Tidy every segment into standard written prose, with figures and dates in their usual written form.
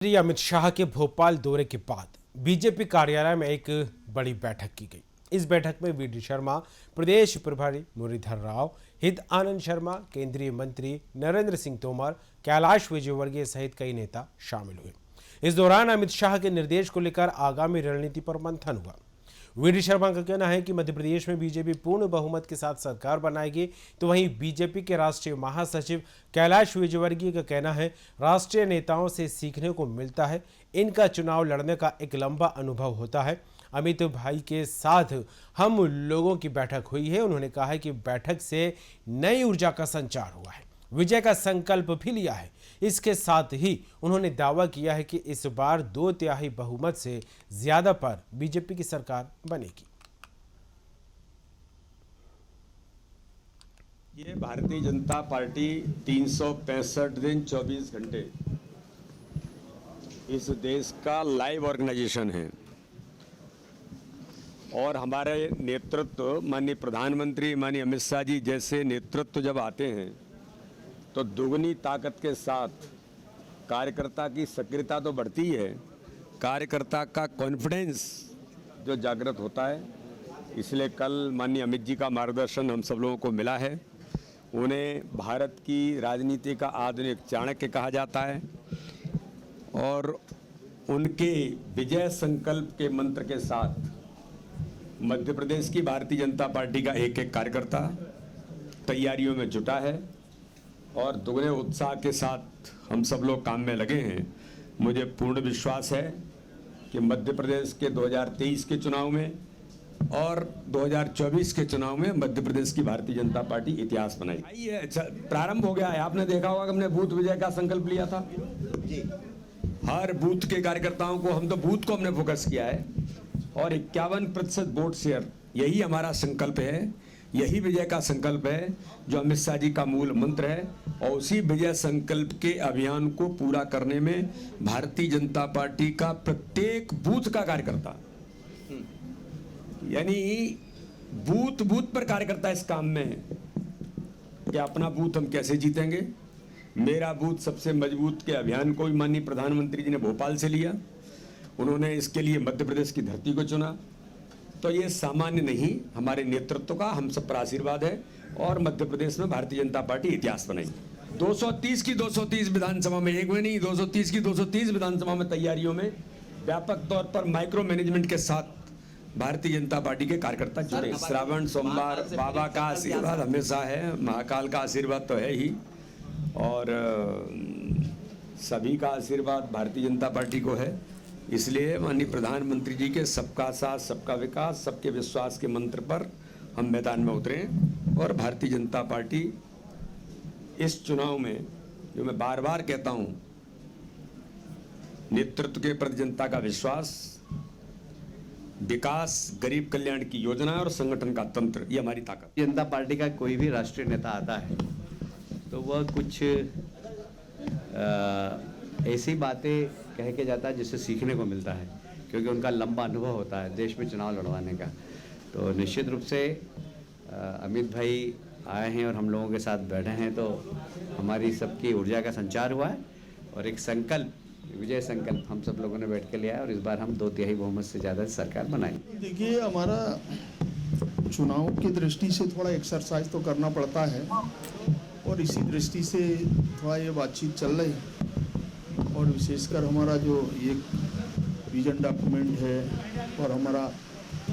श्री अमित शाह के भोपाल दौरे के बाद बीजेपी कार्यालय में एक बड़ी बैठक की गई। इस बैठक में वी.डी. शर्मा, प्रदेश प्रभारी मुरलीधर राव, हित आनंद शर्मा, केंद्रीय मंत्री नरेंद्र सिंह तोमर, कैलाश विजयवर्गीय सहित कई नेता शामिल हुए। इस दौरान अमित शाह के निर्देश को लेकर आगामी रणनीति पर मंथन हुआ। वी.डी. शर्मा का कहना है कि मध्य प्रदेश में बीजेपी पूर्ण बहुमत के साथ सरकार बनाएगी, तो वहीं बीजेपी के राष्ट्रीय महासचिव कैलाश विजयवर्गीय का कहना है राष्ट्रीय नेताओं से सीखने को मिलता है, इनका चुनाव लड़ने का एक लंबा अनुभव होता है। अमित भाई के साथ हम लोगों की बैठक हुई है। उन्होंने कहा है कि बैठक से नई ऊर्जा का संचार हुआ है, विजय का संकल्प भी लिया है। इसके साथ ही उन्होंने दावा किया है कि इस बार 2/3 बहुमत से ज्यादा पर बीजेपी की सरकार बनेगी। ये भारतीय जनता पार्टी 365 दिन 24 घंटे इस देश का लाइव ऑर्गेनाइजेशन है और हमारे नेतृत्व माननीय प्रधानमंत्री माननीय अमित शाह जी जैसे नेतृत्व जब आते हैं तो दुगनी ताकत के साथ कार्यकर्ता की सक्रियता तो बढ़ती है, कार्यकर्ता का कॉन्फिडेंस जो जागृत होता है। इसलिए कल माननीय अमित जी का मार्गदर्शन हम सब लोगों को मिला है। उन्हें भारत की राजनीति का आधुनिक चाणक्य कहा जाता है और उनके विजय संकल्प के मंत्र के साथ मध्य प्रदेश की भारतीय जनता पार्टी का एक एक कार्यकर्ता तैयारियों में जुटा है और दुगने उत्साह के साथ हम सब लोग काम में लगे हैं। मुझे पूर्ण विश्वास है कि मध्य प्रदेश के 2023 के चुनाव में और 2024 के चुनाव में मध्य प्रदेश की भारतीय जनता पार्टी इतिहास बनाएगी। प्रारंभ हो गया है, आपने देखा होगा कि हमने बूथ विजय का संकल्प लिया था जी। हर बूथ के कार्यकर्ताओं को हम तो बूथ को हमने फोकस किया है और 51% वोट शेयर, यही हमारा संकल्प है, यही विजय का संकल्प है जो अमित शाह जी का मूल मंत्र है। और उसी विजय संकल्प के अभियान को पूरा करने में भारतीय जनता पार्टी का प्रत्येक बूथ का कार्यकर्ता, यानी बूथ बूथ पर कार्यकर्ता इस काम में है कि अपना बूथ हम कैसे जीतेंगे। मेरा बूथ सबसे मजबूत के अभियान को भी माननीय प्रधानमंत्री जी ने भोपाल से लिया, उन्होंने इसके लिए मध्य प्रदेश की धरती को चुना। तो ये सामान्य नहीं, हमारे नेतृत्व का हम सब पर आशीर्वाद है और मध्य प्रदेश में भारतीय जनता पार्टी इतिहास बनाएगी। 230 की 230 विधानसभा में, एक में नहीं 230 की 230 विधानसभा में तैयारियों में व्यापक तौर पर माइक्रो मैनेजमेंट के साथ भारतीय जनता पार्टी के कार्यकर्ता जुड़े। श्रावण सोमवार बाबा का आशीर्वाद हमेशा है, महाकाल का आशीर्वाद तो है ही और सभी का आशीर्वाद भारतीय जनता पार्टी को है। इसलिए माननीय प्रधानमंत्री जी के सबका साथ सबका विकास सबके विश्वास के मंत्र पर हम मैदान में उतरे और भारतीय जनता पार्टी इस चुनाव में, जो मैं बार बार कहता हूं, नेतृत्व के प्रति जनता का विश्वास, विकास, गरीब कल्याण की योजना और संगठन का तंत्र, ये हमारी ताकत। जनता पार्टी का कोई भी राष्ट्रीय नेता आता है तो वह कुछ ऐसी बातें कह के जाता है जिससे सीखने को मिलता है, क्योंकि उनका लंबा अनुभव होता है देश में चुनाव लड़वाने का। तो निश्चित रूप से अमित भाई आए हैं और हम लोगों के साथ बैठे हैं तो हमारी सबकी ऊर्जा का संचार हुआ है और एक संकल्प, विजय संकल्प हम सब लोगों ने बैठ के लिया है और इस बार हम 2/3 बहुमत से ज़्यादा सरकार बनाएंगे। देखिए, हमारा चुनाव की दृष्टि से थोड़ा एक्सरसाइज तो करना पड़ता है और इसी दृष्टि से थोड़ा ये बातचीत चल रही है और विशेषकर हमारा जो ये विजन डॉक्यूमेंट है और हमारा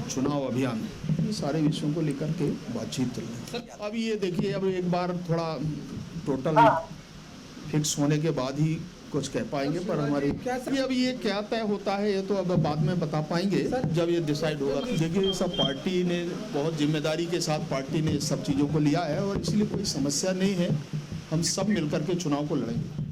चुनाव अभियान, ये सारे विषयों को लेकर के बातचीत चल रही है। अब ये देखिए, अब एक बार थोड़ा टोटल फिक्स होने के बाद ही कुछ कह पाएंगे, पर हमारी अब ये क्या तय होता है ये तो अब बाद में बता पाएंगे जब ये डिसाइड होगा। देखिए, सब पार्टी ने बहुत जिम्मेदारी के साथ पार्टी ने सब चीज़ों को लिया है और इसलिए कोई समस्या नहीं है, हम सब मिलकर के चुनाव को लड़ेंगे।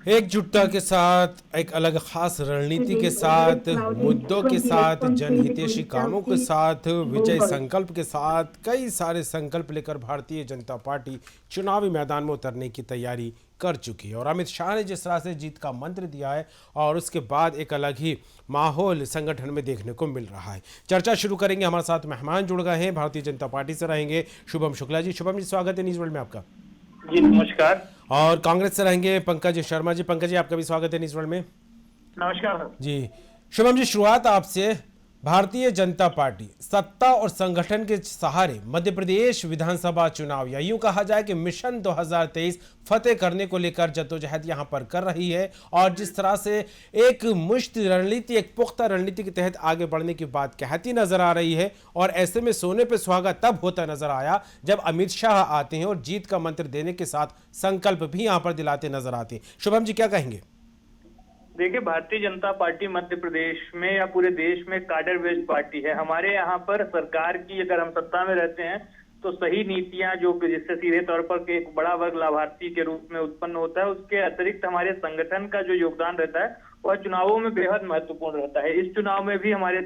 एकजुटता के साथ, एक अलग खास रणनीति के साथ, मुद्दों के साथ, जनहितैषी कामों के साथ, विजय संकल्प के साथ, कई सारे संकल्प लेकर भारतीय जनता पार्टी चुनावी मैदान में उतरने की तैयारी कर चुकी है। और अमित शाह ने जिस तरह से जीत का मंत्र दिया है और उसके बाद एक अलग ही माहौल संगठन में देखने को मिल रहा है। चर्चा शुरू करेंगे, हमारे साथ मेहमान जुड़ गए हैं, भारतीय जनता पार्टी से रहेंगे शुभम शुक्ला जी। शुभम जी, स्वागत है न्यूज़ वर्ल्ड में आपका। जी नमस्कार। और कांग्रेस से रहेंगे पंकज शर्मा जी। पंकज जी, आपका भी स्वागत है न्यूज़ वर्ल्ड में। नमस्कार जी शुभम जी, शुरुआत आपसे। भारतीय जनता पार्टी सत्ता और संगठन के सहारे मध्य प्रदेश विधानसभा चुनाव या यूं कहा जाए कि मिशन 2023 फतेह करने को लेकर जद्दोजहद यहां पर कर रही है, और जिस तरह से एक मुश्त रणनीति, एक पुख्ता रणनीति के तहत आगे बढ़ने की बात कहती नजर आ रही है। और ऐसे में सोने पे सुहागा तब होता नजर आया जब अमित शाह आते हैं और जीत का मंत्र देने के साथ संकल्प भी यहां पर दिलाते नजर आते हैं। शुभम जी, क्या कहेंगे? देखिए, भारतीय जनता पार्टी मध्य प्रदेश में या पूरे देश में काडर बेस्ड पार्टी है। हमारे यहाँ पर सरकार की, अगर हम सत्ता में रहते हैं तो सही नीतियां जो जिससे सीधे तौर पर एक बड़ा वर्ग लाभार्थी के रूप में उत्पन्न होता है, उसके अतिरिक्त हमारे संगठन का जो योगदान रहता है वह चुनावों में बेहद महत्वपूर्ण रहता है। इस चुनाव में भी हमारे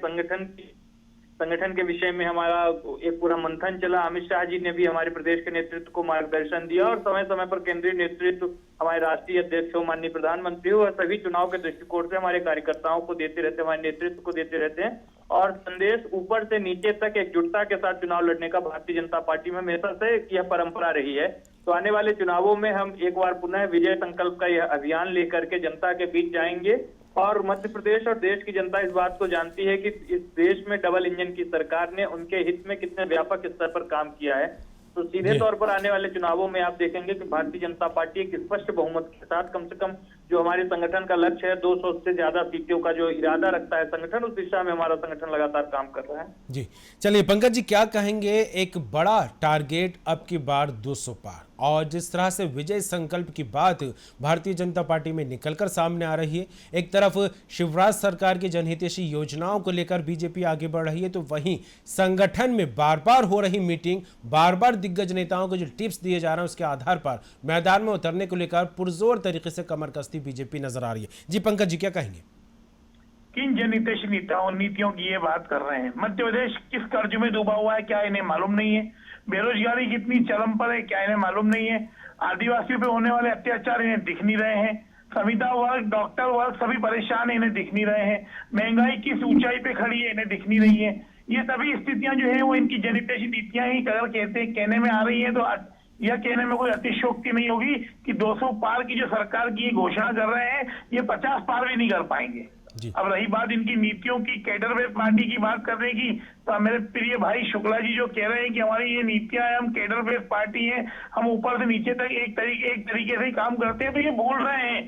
संगठन के विषय में हमारा एक पूरा मंथन चला। अमित शाह जी ने भी हमारे प्रदेश के नेतृत्व को मार्गदर्शन दिया और समय समय पर केंद्रीय नेतृत्व, हमारे राष्ट्रीय अध्यक्ष हो, माननीय प्रधानमंत्री हो, और सभी चुनाव के दृष्टिकोण से हमारे कार्यकर्ताओं को देते रहते हैं, हमारे नेतृत्व को देते रहते हैं। और संदेश ऊपर से नीचे तक एकजुटता के साथ चुनाव लड़ने का भारतीय जनता पार्टी में हमेशा से यह परंपरा रही है। तो आने वाले चुनावों में हम एक बार पुनः विजय संकल्प का यह अभियान लेकर के जनता के बीच जाएंगे। और मध्य प्रदेश और देश की जनता इस बात को जानती है कि इस देश में डबल इंजन की सरकार ने उनके हित में कितने व्यापक स्तर पर काम किया है। तो सीधे तौर पर आने वाले चुनावों में आप देखेंगे कि भारतीय जनता पार्टी एक स्पष्ट बहुमत के साथ, कम से कम जो हमारे संगठन का लक्ष्य है 200 से ज्यादा सीटों का जो इरादा रखता है संगठन, उस दिशा में हमारा संगठन लगातार काम कर रहा है। जी चलिए पंकज जी, क्या कहेंगे? एक बड़ा टारगेट अब की बार 200 पार, और जिस तरह से विजय संकल्प की बात भारतीय जनता पार्टी में निकलकर सामने आ रही है, एक तरफ शिवराज सरकार की जनहितैषी योजनाओं को लेकर बीजेपी आगे बढ़ रही है, तो वहीं संगठन में बार बार हो रही मीटिंग, बार बार दिग्गज नेताओं को जो टिप्स दिए जा रहे हैं उसके आधार पर मैदान में उतरने को लेकर पुरजोर तरीके से कमर कसती बीजेपी नजर आ रही है। जी पंकज जी, क्या कहेंगे? किन जनहितैषी नीतियों की ये बात कर रहे हैं? मध्य प्रदेश किस कर्ज में डूबा हुआ है, क्या इन्हें मालूम नहीं है? बेरोजगारी कितनी चरम पर है, क्या इन्हें मालूम नहीं है? आदिवासियों पे होने वाले अत्याचार इन्हें दिख नहीं रहे हैं? संविदा वर्ग, डॉक्टर वर्ग सभी परेशान है, इन्हें दिख नहीं रहे हैं? महंगाई किस ऊंचाई पे खड़ी है, इन्हें दिख नहीं रही है? ये सभी स्थितियां जो है वो इनकी जनहितैषी नीतियां ही अगर कहने में आ रही है तो यह कहने में कोई अतिशयोक्ति नहीं होगी कि 200 पार की जो सरकार की घोषणा कर रहे हैं, ये 50 पार भी नहीं कर पाएंगे। अब रही बात इनकी नीतियों की, कैडर बेस्ड पार्टी की बात करने की, तो मेरे प्रिय भाई शुक्ला जी जो कह रहे हैं कि हमारी ये नीतियां है, हम कैडर बेस्ड पार्टी है, हम ऊपर से नीचे तक एक तरीके से ही काम करते हैं, तो ये भूल रहे हैं।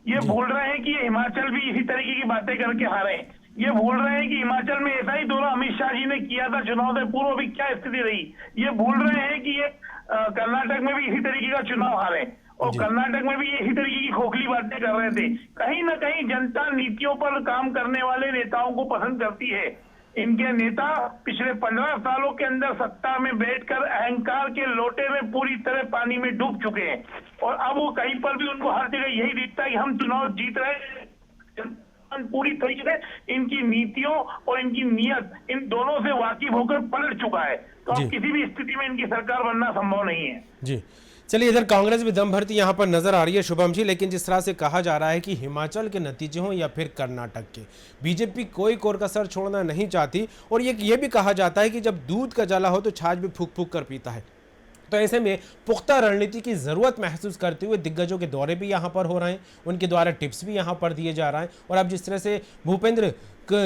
ये भूल रहे हैं कि ये हिमाचल भी इसी तरीके की बातें करके हारे। ये भूल रहे हैं कि हिमाचल में ऐसा ही दौरा अमित शाह जी ने किया था चुनाव से पूर्व, अभी क्या स्थिति रही। ये भूल रहे हैं कि ये कर्नाटक में भी इसी तरीके का चुनाव हारे और कर्नाटक में भी इसी तरीके की खोखली बातें कर रहे थे। कहीं ना कहीं जनता नीतियों पर काम करने वाले नेताओं को पसंद करती है। इनके नेता पिछले 15 सालों के अंदर सत्ता में बैठकर अहंकार के लोटे में पूरी तरह पानी में डूब चुके हैं, और अब वो कहीं पर भी उनको हर जगह यही दिखता है कि हम चुनाव जीत रहे हैं। पूरी तरीके से इनकी नीतियों और इनकी नीयत, इन दोनों से वाकिफ होकर पलट चुका है। तो अब किसी भी स्थिति में इनकी सरकार बनना संभव नहीं है। जी चलिए, इधर कांग्रेस भी दम भरती यहां पर नजर आ रही है शुभम जी, लेकिन जिस तरह से कहा जा रहा है कि हिमाचल के नतीजे हों या फिर कर्नाटक के, बीजेपी कोई कोर कसर छोड़ना नहीं चाहती। और ये भी कहा जाता है कि जब दूध का जला हो तो छाछ भी फूक फूक कर पीता है। तो ऐसे में पुख्ता रणनीति की जरूरत महसूस करते हुए दिग्गजों के दौरे भी यहाँ पर हो रहे हैं, उनके द्वारा टिप्स भी यहाँ पर दिए जा रहे हैं। और अब जिस तरह से भूपेंद्र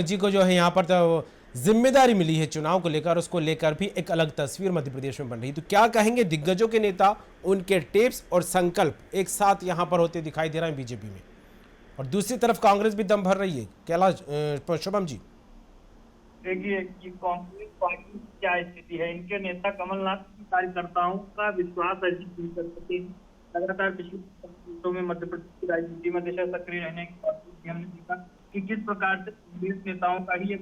जी को जो है यहाँ पर तो जिम्मेदारी मिली है चुनाव को लेकर, उसको लेकर भी एक अलग तस्वीर मध्य प्रदेश में बन रही है। तो क्या कहेंगे, दिग्गजों के नेता, उनके टिप्स और संकल्प एक साथ यहाँ पर होते दिखाई दे रहे हैं बीजेपी में, और दूसरी तरफ कांग्रेस भी दम भर रही है। कैलाश शुभम जी, देखिए कि कांग्रेस पार्टी की क्या स्थिति है। इनके नेता कमलनाथ की कार्यकर्ताओं का विश्वास अर्जित नहीं कर सके। लगातार पिछले वर्षों में मध्य प्रदेश की राजनीति में दिशा सक्रिय रहने के बावजूद हमने देखा कि किस प्रकार से कांग्रेस नेताओं का ही एक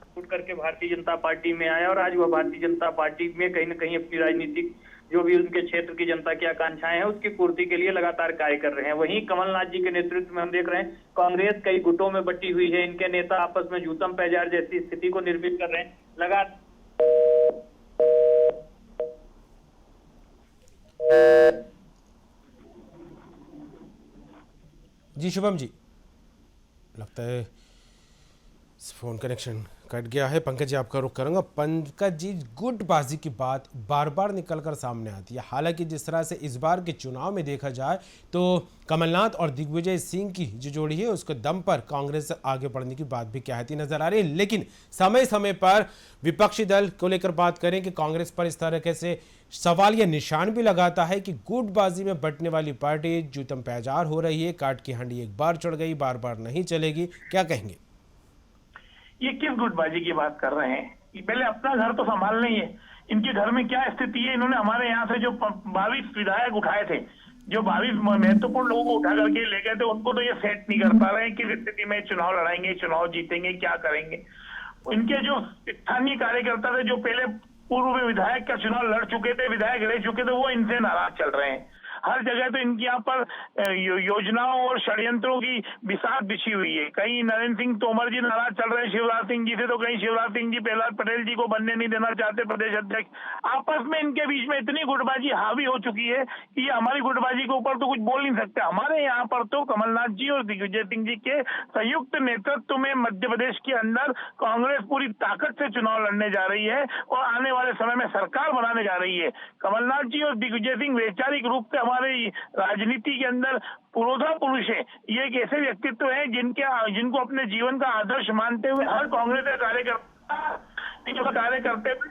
छूट करके भारतीय जनता पार्टी में आया, और आज वह भारतीय जनता पार्टी में कहीं न कहीं अपनी राजनीतिक जो भी उनके क्षेत्र की जनता की आकांक्षाएं हैं उसकी पूर्ति के लिए लगातार कार्य कर रहे हैं। वहीं कमलनाथ जी के नेतृत्व में हम देख रहे हैं कांग्रेस कई गुटों में बटी हुई है। इनके नेता आपस में जूतम पैजार जैसी स्थिति को निर्मित कर रहे हैं। लगातार जी शुभम जी, लगता है फोन कनेक्शन कट गया है। पंकज जी आपका रुख करूंगा। पंकज जी, गुटबाजी की बात बार बार निकलकर सामने आती है। हालांकि जिस तरह से इस बार के चुनाव में देखा जाए तो कमलनाथ और दिग्विजय सिंह की जो जोड़ी है उसके दम पर कांग्रेस आगे बढ़ने की बात भी कहती नजर आ रही है। लेकिन समय समय पर विपक्षी दल को लेकर बात करें कि कांग्रेस पर इस तरह से सवाल या निशान भी लगाता है कि गुटबाजी में बंटने वाली पार्टी जूतम पैजार हो रही है। काट की हांडी एक बार चढ़ गई, बार बार नहीं चलेगी। क्या कहेंगे? ये किस गुटबाजी की बात कर रहे हैं? ये पहले अपना घर तो संभालना ही है। इनके घर में क्या स्थिति है? इन्होंने हमारे यहाँ से जो 22 विधायक उठाए थे, जो 22 महत्वपूर्ण लोगों को उठा करके ले गए थे, उनको तो ये सेट नहीं कर पा रहे हैं किस स्थिति में चुनाव लड़ाएंगे, चुनाव जीतेंगे, क्या करेंगे। इनके जो स्थानीय कार्यकर्ता थे, जो पहले पूर्व में विधायक का चुनाव लड़ चुके थे, विधायक रह चुके थे, वो इनसे नाराज चल रहे हैं। हर जगह तो इनके यहाँ पर योजनाओं और षड्यंत्रों की बिसात बिछी हुई है। कहीं नरेंद्र सिंह तोमर जी नाराज चल रहे हैं शिवराज सिंह जी से, तो कहीं शिवराज सिंह जी प्रहलाद पटेल जी को बनने नहीं देना चाहते प्रदेश अध्यक्ष। आपस में इनके बीच में इतनी गुटबाजी हावी हो चुकी है कि ये हमारी गुटबाजी के ऊपर तो कुछ बोल नहीं सकते। हमारे यहाँ पर तो कमलनाथ जी और दिग्विजय सिंह जी के संयुक्त नेतृत्व में मध्य प्रदेश के अंदर कांग्रेस पूरी ताकत से चुनाव लड़ने जा रही है और आने वाले समय में सरकार बनाने जा रही है। कमलनाथ जी और दिग्विजय सिंह वैचारिक रूप से हमारे राजनीति के अंदर पुरोधा पुरुष है। ये एक ऐसे व्यक्तित्व हैं जिनको अपने जीवन का आदर्श मानते हुए हर कांग्रेस का कार्य करते हुए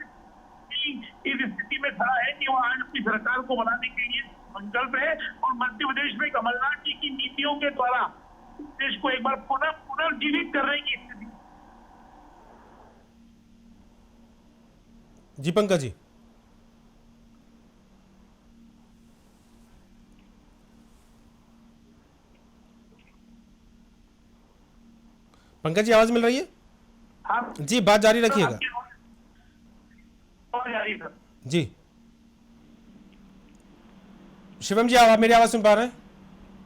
इस स्थिति में खड़ा है कि वो आज अपनी सरकार को बनाने के लिए संकल्प है और मध्य प्रदेश में कमलनाथ जी की नीतियों के द्वारा देश को एक बार पुनर्जीवित करने की स्थिति। जी पंकज जी, पंकज जी आवाज मिल रही है? हाँ जी, बात जारी रखिएगा। जी शिवम जी, आप मेरी आवाज सुन पा रहे हैं?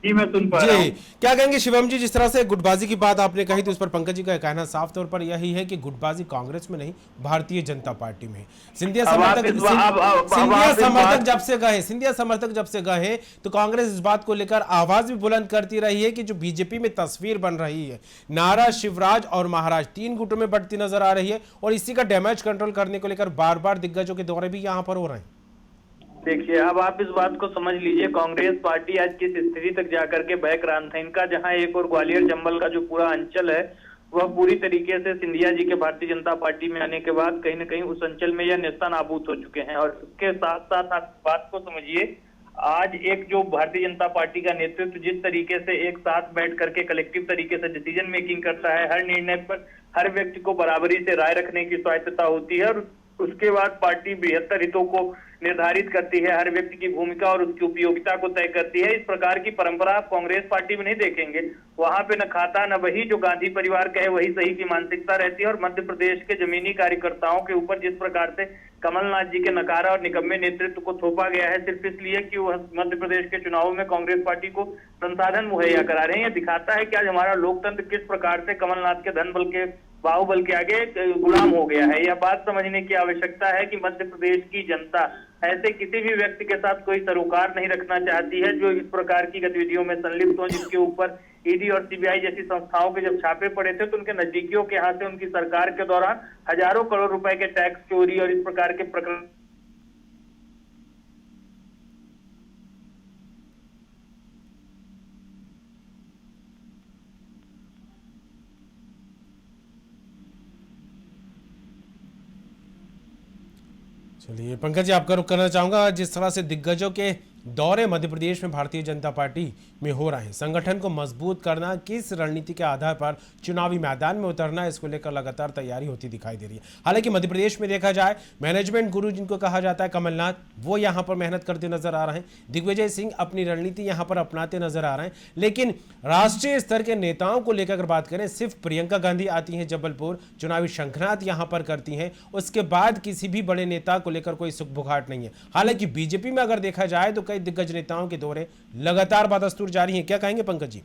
जी मैं सुन पा रहा हूं। जी, क्या कहेंगे शिवम जी? जिस तरह से गुटबाजी की बात आपने कही तो उस पर पंकज जी का कहना साफ तौर पर यही है कि गुटबाजी कांग्रेस में नहीं, भारतीय जनता पार्टी में। सिंधिया समर्थक जब से गए तो कांग्रेस इस बात को लेकर आवाज भी बुलंद करती रही है कि जो बीजेपी में तस्वीर बन रही है, नारा शिवराज और महाराज 3 गुटों में बढ़ती नजर आ रही है और इसी का डैमेज कंट्रोल करने को लेकर बार बार दिग्गजों के दौरे भी यहां पर हो रहे हैं। देखिए, अब आप इस बात को समझ लीजिए, कांग्रेस पार्टी आज किस स्थिति तक जाकर के बहक्रांत है। इनका जहां एक और ग्वालियर चंबल का जो पूरा अंचल है वह पूरी तरीके से सिंधिया जी के भारतीय जनता पार्टी में आने के बाद कहीं न कहीं उस अंचल में यह नेस्तनाबूद हो चुके हैं। और उसके साथ साथ आप बात को समझिए, आज एक जो भारतीय जनता पार्टी का नेतृत्व जिस तरीके से एक साथ बैठ करके कलेक्टिव तरीके से डिसीजन मेकिंग करता है, हर निर्णय पर हर व्यक्ति को बराबरी से राय रखने की स्वायत्तता होती है और उसके बाद पार्टी बृहत्तर हितों को निर्धारित करती है, हर व्यक्ति की भूमिका और उसकी उपयोगिता को तय करती है। इस प्रकार की परंपरा आप कांग्रेस पार्टी में नहीं देखेंगे। वहां पे न खाता न वही, जो गांधी परिवार कहे वही सही की मानसिकता रहती है। और मध्य प्रदेश के जमीनी कार्यकर्ताओं के ऊपर जिस प्रकार से कमलनाथ जी के नकारा और निकम्मे नेतृत्व को थोपा गया है सिर्फ इसलिए कि वह मध्य प्रदेश के चुनावों में कांग्रेस पार्टी को संसाधन मुहैया करा रहे हैं, यह दिखाता है कि आज हमारा लोकतंत्र किस प्रकार से कमलनाथ के धन बल के बाहुबल के आगे गुलाम हो गया है। यह बात समझने की आवश्यकता है कि मध्य प्रदेश की जनता ऐसे किसी भी व्यक्ति के साथ कोई सरोकार नहीं रखना चाहती है जो इस प्रकार की गतिविधियों में संलिप्त हो, जिसके ऊपर ईडी और सीबीआई जैसी संस्थाओं के जब छापे पड़े थे तो उनके नजदीकियों के यहाँ से उनकी सरकार के दौरान हजारों करोड़ रुपए के टैक्स चोरी और इस प्रकार के प्रकरण। चलिए पंकज जी, आपका रुख करना चाहूंगा। जिस तरह से दिग्गजों के दौरे मध्य प्रदेश में भारतीय जनता पार्टी में हो रहे हैं, संगठन को मजबूत करना, किस रणनीति के आधार पर चुनावी मैदान में उतरना, इसको लेकर लगातार तैयारी होती दिखाई दे रही है। हालांकि मध्य प्रदेश में देखा जाए, मैनेजमेंट गुरु जिनको कहा जाता है कमलनाथ, वो यहां पर मेहनत करते नजर आ रहे हैं। दिग्विजय सिंह अपनी रणनीति यहां पर अपनाते नजर आ रहे हैं। लेकिन राष्ट्रीय स्तर के नेताओं को लेकर अगर बात करें, सिर्फ प्रियंका गांधी आती हैं जबलपुर, चुनावी शंखनाद यहां पर करती हैं, उसके बाद किसी भी बड़े नेता को लेकर कोई सुख बुखाट नहीं है। हालांकि बीजेपी में अगर देखा जाए तो कई दिग्गज नेताओं के दौरे लगातार बदस्तूर जारी हैं। क्या कहेंगे पंकज जी?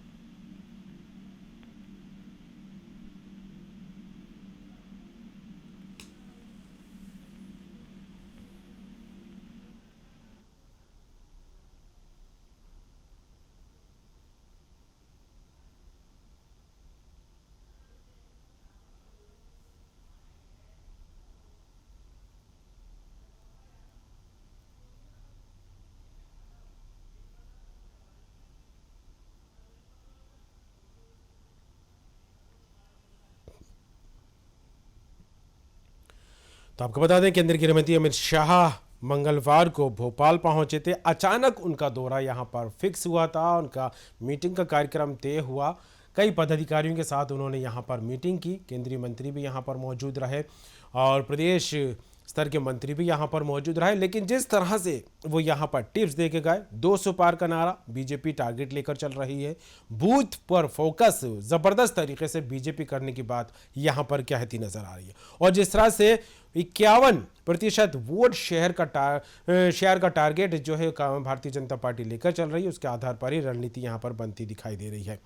तो आपको बता दें केंद्रीय गृह मंत्री अमित शाह मंगलवार को भोपाल पहुंचे थे। अचानक उनका दौरा यहां पर फिक्स हुआ था, उनका मीटिंग का कार्यक्रम तय हुआ। कई पदाधिकारियों के साथ उन्होंने यहां पर मीटिंग की। केंद्रीय मंत्री भी यहां पर मौजूद रहे और प्रदेश स्तर के मंत्री भी यहां पर मौजूद रहे। लेकिन जिस तरह से वो यहां पर टिप्स दे के गए, 200 पार का नारा बीजेपी टारगेट लेकर चल रही है, बूथ पर फोकस जबरदस्त तरीके से बीजेपी करने की बात यहां पर कहती नजर आ रही है। और जिस तरह से 51% वोट शेयर का टारगेट जो है भारतीय जनता पार्टी लेकर चल रही है, उसके आधार पर ही रणनीति यहां पर बनती दिखाई दे रही है।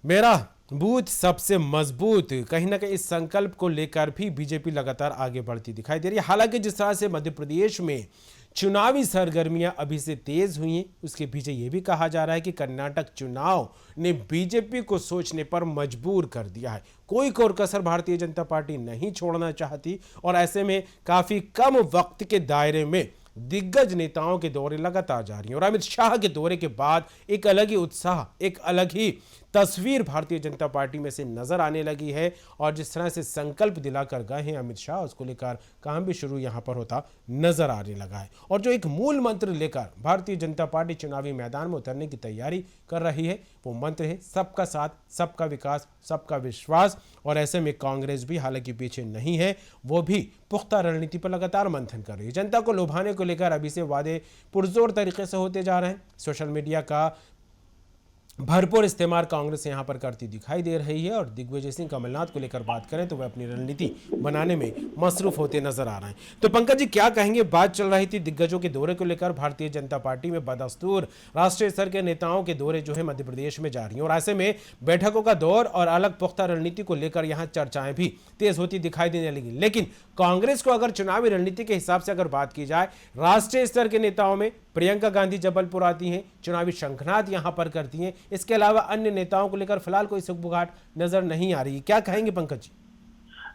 मेरा बूथ सबसे मजबूत, कहीं ना कहीं इस संकल्प को लेकर भी बीजेपी लगातार आगे बढ़ती दिखाई दे रही है। हालांकि जिस तरह से मध्य प्रदेश में चुनावी सरगर्मियां अभी से तेज हुई हैं, उसके पीछे यह भी कहा जा रहा है कि कर्नाटक चुनाव ने बीजेपी को सोचने पर मजबूर कर दिया है। कोई कोर कसर भारतीय जनता पार्टी नहीं छोड़ना चाहती और ऐसे में काफी कम वक्त के दायरे में दिग्गज नेताओं के दौरे लगातार जारी हैं। और अमित शाह के दौरे के बाद एक अलग ही उत्साह, एक अलग ही तस्वीर भारतीय जनता पार्टी में से नजर आने लगी है। और जिस तरह से संकल्प दिलाकर गए हैं अमित शाह, उसको लेकर काम भी शुरू यहां पर होता नजर आने लगा है। और जो एक मूल मंत्र लेकर भारतीय जनता पार्टी चुनावी मैदान में उतरने की तैयारी कर रही है, वो मंत्र है सबका साथ, सबका विकास, सबका विश्वास। और ऐसे में कांग्रेस भी हालांकि पीछे नहीं है, वो भी पुख्ता रणनीति पर लगातार मंथन कर रही है। जनता को लुभाने को लेकर अभी से वादे पुरजोर तरीके से होते जा रहे हैं। सोशल मीडिया का भरपूर इस्तेमाल कांग्रेस यहां पर करती दिखाई दे रही है। और दिग्विजय सिंह कमलनाथ को लेकर बात करें तो वह अपनी रणनीति बनाने में मसरूफ होते नजर आ रहे हैं। तो पंकज जी क्या कहेंगे, बात चल रही थी दिग्गजों के दौरे को लेकर, भारतीय जनता पार्टी में बदस्तूर राष्ट्रीय स्तर के नेताओं के दौरे जो है मध्य प्रदेश में जा रही है और ऐसे में बैठकों का दौर और अलग पुख्ता रणनीति को लेकर यहां चर्चाएं भी तेज होती दिखाई देने लगी। लेकिन कांग्रेस को अगर चुनावी रणनीति के हिसाब से अगर बात की जाए, राष्ट्रीय स्तर के नेताओं में प्रियंका गांधी जबलपुर आती हैं, चुनावी शंखनाद यहां पर करती हैं। इसके अलावा अन्य नेताओं को लेकर फिलहाल कोई सुगबुगाहट नजर नहीं आ रही। क्या कहेंगे पंकज जी?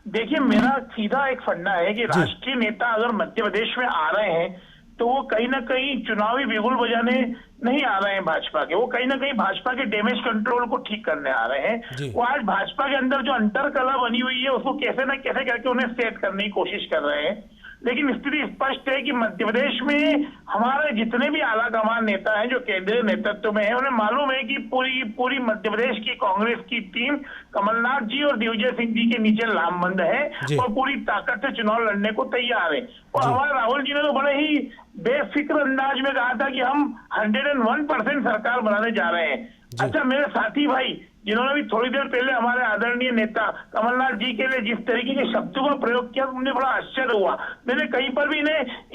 देखिए, मेरा सीधा एक फंडा है कि राष्ट्रीय नेता अगर मध्य प्रदेश में आ रहे हैं तो वो कहीं ना कहीं चुनावी बिगुल बजाने नहीं आ रहे हैं भाजपा के, वो कहीं ना कहीं भाजपा के डैमेज कंट्रोल को ठीक करने आ रहे हैं। वो आज भाजपा के अंदर जो अंतरकला बनी हुई है उसको कैसे ना कैसे करके उन्हें सेट करने की कोशिश कर रहे हैं। लेकिन स्थिति स्पष्ट है कि मध्य प्रदेश में हमारे जितने भी आला कमान नेता हैं जो केंद्रीय नेतृत्व में है, उन्हें मालूम है कि पूरी मध्य प्रदेश की कांग्रेस की टीम कमलनाथ जी और दिग्विजय सिंह जी के नीचे लामबंद है और पूरी ताकत से चुनाव लड़ने को तैयार है। और हमारे राहुल जी ने तो बड़े ही बेफिक्र अंदाज में कहा था कि हम 101% सरकार बनाने जा रहे हैं। अच्छा, मेरे साथी भाई जिन्होंने भी थोड़ी देर पहले हमारे आदरणीय नेता कमलनाथ जी के लिए जिस तरीके के शब्दों का प्रयोग किया, मुझे बड़ा आश्चर्य हुआ। मैंने कहीं पर भी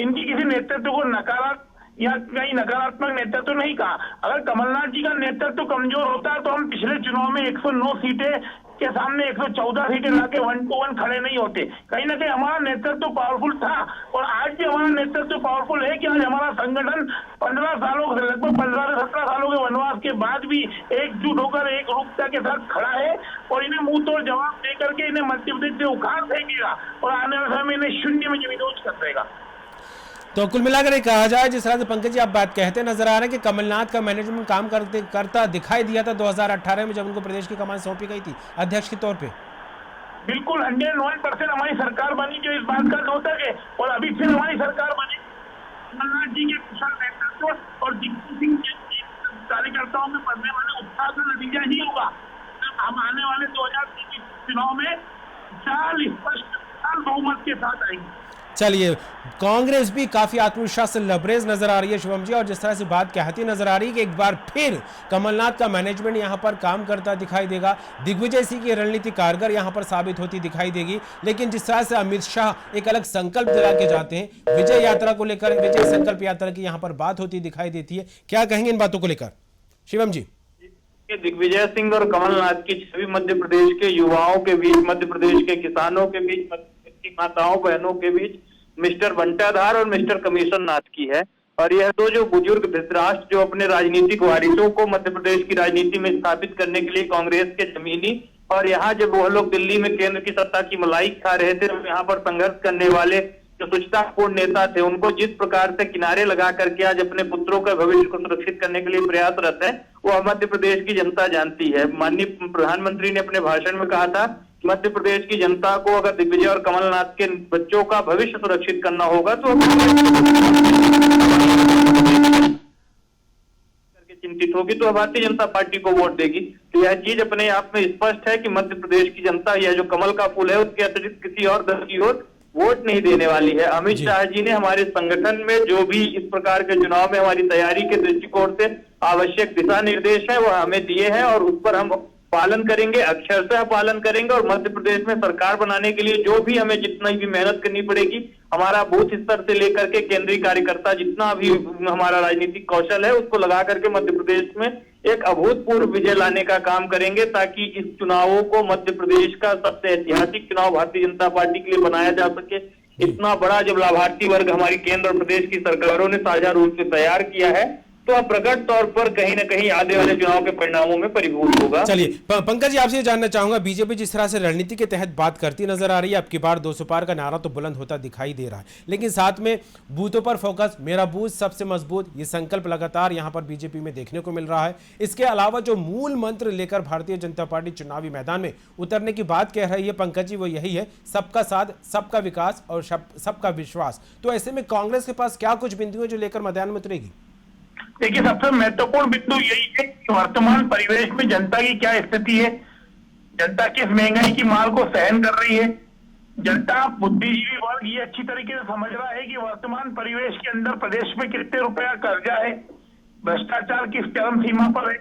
इनकी किसी नेतृत्व को नकारात्मक नेतृत्व नहीं कहा। अगर कमलनाथ जी का नेतृत्व कमजोर होता तो हम पिछले चुनाव में 109 सीटें के सामने 114 सीटें लाके 1-to-1 खड़े नहीं होते। कहीं ना कहीं हमारा नेतृत्व पावरफुल था और आज भी हमारा नेतृत्व पावरफुल है कि आज हमारा संगठन 15 सालों से, लगभग 15 से 17 सालों के वनवास के बाद भी एकजुट होकर एक रूपता के साथ खड़ा है और इन्हें मुंह तोड़ जवाब देकर के इन्हें मध्य प्रदेश से उखाड़ फेंकेगा और आने वाले समय में इन्हें शून्य में जमीनोज कर देगा। तो कुल मिलाकर कहा जाए, जिस तरह से पंकज जी आप बात कहते नजर आ रहे हैं कि कमलनाथ का मैनेजमेंट काम करता दिखाई दिया था 2018 में जब उनको प्रदेश की कमान सौंपी गई थी अध्यक्ष के तौर पे। बिल्कुल 101% हमारी सरकार बनी जो इस बात का द्योतक है और अभी फिर हमारी सरकार बनी। कमलनाथ जी के कुशल नेतृत्व और दिग्विजय सिंह के कार्यकर्ताओं में बढ़ने वाले उत्साह का नतीजा ही होगा। हम आने वाले 2023 चुनाव में स्पष्ट बहुमत के साथ आएंगे। चलिए, कांग्रेस भी काफी आत्मविश्वास से लबरेज नजर आ रही है शुभम जी, और जिस तरह से बात कहती नजर आ रही है कि एक बार फिर कमलनाथ का मैनेजमेंट यहां पर काम करता दिखाई देगा, दिग्विजय सिंह की रणनीति कारगर यहां पर साबित होती दिखाई देगी। लेकिन जिस तरह से अमित शाह एक अलग संकल्प दिला के जाते हैं, विजय यात्रा को लेकर, विजय संकल्प यात्रा की यहां पर बात होती दिखाई देती है। क्या कहेंगे इन बातों को लेकर शिवम जी? दिग्विजय सिंह और कमलनाथ की छवि मध्य प्रदेश के युवाओं के बीच, मध्य प्रदेश के किसानों के बीच, माताओं बहनों के बीच मिस्टर बंटाधार और मिस्टर कमीशन नाथ की है। और यह दो जो बुजुर्ग धृतराष्ट्र जो अपने राजनीतिक वारिसों को मध्य प्रदेश की राजनीति में स्थापित करने के लिए कांग्रेस के जमीनी और यहाँ जब वह लोग दिल्ली में केंद्र की सत्ता की मलाई खा रहे थे, यहाँ पर संघर्ष करने वाले जो सुचितापूर्ण नेता थे, उनको जिस प्रकार से किनारे लगा करके आज अपने पुत्रों का भविष्य को सुरक्षित करने के लिए प्रयासरत है, वो मध्य प्रदेश की जनता जानती है। माननीय प्रधानमंत्री ने अपने भाषण में कहा था मध्य प्रदेश की जनता को अगर दिग्विजय और कमलनाथ के बच्चों का भविष्य सुरक्षित करना होगा तो करके चिंतित होगी तो भारतीय जनता पार्टी को वोट देगी। तो यह चीज अपने आप में स्पष्ट है कि मध्य प्रदेश की जनता यह जो कमल का फूल है उसके अतिरिक्त किसी और दल की ओर वोट नहीं देने वाली है। अमित शाह जी ने हमारे संगठन में जो भी इस प्रकार के चुनाव में हमारी तैयारी के दृष्टिकोण से आवश्यक दिशा निर्देश है वह हमें दिए हैं और उस पर हम पालन करेंगे, अक्षरशः पालन करेंगे। और मध्य प्रदेश में सरकार बनाने के लिए जो भी हमें जितना भी मेहनत करनी पड़ेगी, हमारा बूथ स्तर से लेकर के केंद्रीय कार्यकर्ता जितना भी हमारा राजनीतिक कौशल है उसको लगा करके मध्य प्रदेश में एक अभूतपूर्व विजय लाने का काम करेंगे, ताकि इस चुनावों को मध्य प्रदेश का सबसे ऐतिहासिक चुनाव भारतीय जनता पार्टी के लिए बनाया जा सके। इतना बड़ा जब लाभार्थी वर्ग हमारी केंद्र और प्रदेश की सरकारों ने साझा रूप से तैयार किया है तो अब प्रकट तौर पर कहीं ना कहीं आने वाले चुनाव के परिणामों में परिपूर्ण होगा। चलिए पंकज जी, आपसे जानना चाहूंगा, बीजेपी जिस तरह से रणनीति के तहत बात करती नजर आ रही है, अब की बार 200 पार का नारा तो बुलंद होता दिखाई दे रहा है, लेकिन साथ में बूथों पर फोकस, मेरा बूथ सबसे मजबूत, ये संकल्प लगातार यहां पर बीजेपी में देखने को मिल रहा है। इसके अलावा जो मूल मंत्र लेकर भारतीय जनता पार्टी चुनावी मैदान में उतरने की बात कह रही है पंकज जी, वो यही है, सबका साथ, सबका विकास और सबका विश्वास। तो ऐसे में कांग्रेस के पास क्या कुछ बिंदु है जो लेकर मैदान में उतरेगी? देखिए, सबसे महत्वपूर्ण बिंदु यही है कि वर्तमान परिवेश में जनता की क्या स्थिति है, जनता किस महंगाई की मार को सहन कर रही है। जनता, बुद्धिजीवी वर्ग ये अच्छी तरीके से समझ रहा है कि वर्तमान परिवेश के अंदर प्रदेश में कितने रुपया कर्जा है, भ्रष्टाचार किस चरम सीमा पर है,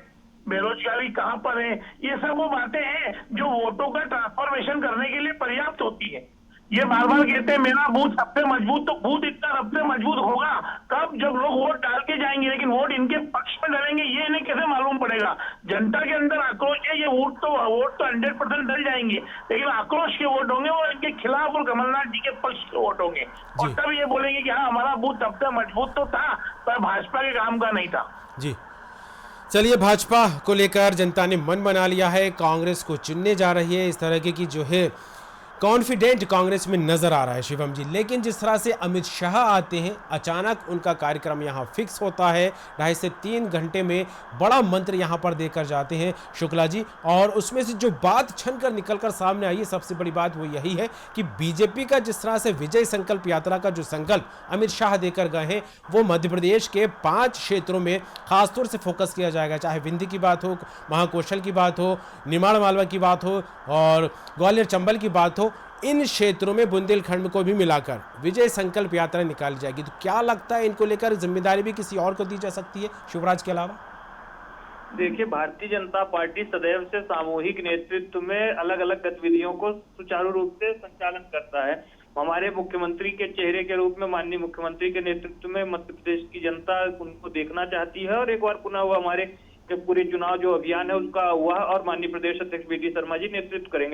बेरोजगारी कहां पर है। ये सब वो बातें हैं जो वोटों का ट्रांसफॉर्मेशन करने के लिए पर्याप्त होती है। ये बार बार कहते हैं मेरा बूथ सबसे मजबूत, तो बूथ इतना सबसे मजबूत होगा कब? जब लोग वोट डाल के जाएंगे, लेकिन वोट इनके पक्ष में डलेंगे ये इन्हें कैसे मालूम पड़ेगा? जनता के अंदर आक्रोश है, ये वोट तो 100% डल जाएंगे, लेकिन आक्रोश के वोट होंगे वो इनके खिलाफ और कमलनाथ जी के पक्ष के वोट होंगे। और तब ये बोलेंगे कि हाँ, हमारा बूथ सबसे मजबूत तो था पर भाजपा के काम का नहीं था। जी चलिए, भाजपा को लेकर जनता ने मन बना लिया है, कांग्रेस को चुनने जा रही है, इस तरह की जो है कॉन्फिडेंट कांग्रेस में नजर आ रहा है शिवम जी। लेकिन जिस तरह से अमित शाह आते हैं, अचानक उनका कार्यक्रम यहां फिक्स होता है, 2.5 से 3 घंटे में बड़ा मंत्र यहां पर देकर जाते हैं शुक्ला जी, और उसमें से जो बात छनकर निकलकर सामने आई है, सबसे बड़ी बात वो यही है कि बीजेपी का जिस तरह से विजय संकल्प यात्रा का जो संकल्प अमित शाह देकर गए हैं, वो मध्य प्रदेश के 5 क्षेत्रों में खासतौर से फोकस किया जाएगा, चाहे विंध्य की बात हो, महाकौशल की बात हो, निमाड़ मालवा की बात हो और ग्वालियर चंबल की बात हो। इन क्षेत्रों में बुंदेलखंड को भी मिलाकर विजय संकल्प यात्रा निकाली जाएगी। तो क्या लगता है इनको लेकर जिम्मेदारी भी किसी और को दी जा सकती है शिवराज के अलावा? देखिए, भारतीय जनता पार्टी सदैव से सामूहिक नेतृत्व में अलग अलग गतिविधियों को सुचारू रूप से संचालन करता है। हमारे मुख्यमंत्री के चेहरे के रूप में माननीय मुख्यमंत्री के नेतृत्व में मध्य प्रदेश की जनता उनको देखना चाहती है और एक बार पुनः वो हमारे पूरे चुनाव जो अभियान है उसका हुआ और माननीय प्रदेश अध्यक्ष वी डी शर्मा जी नेतृत्व करेंगे।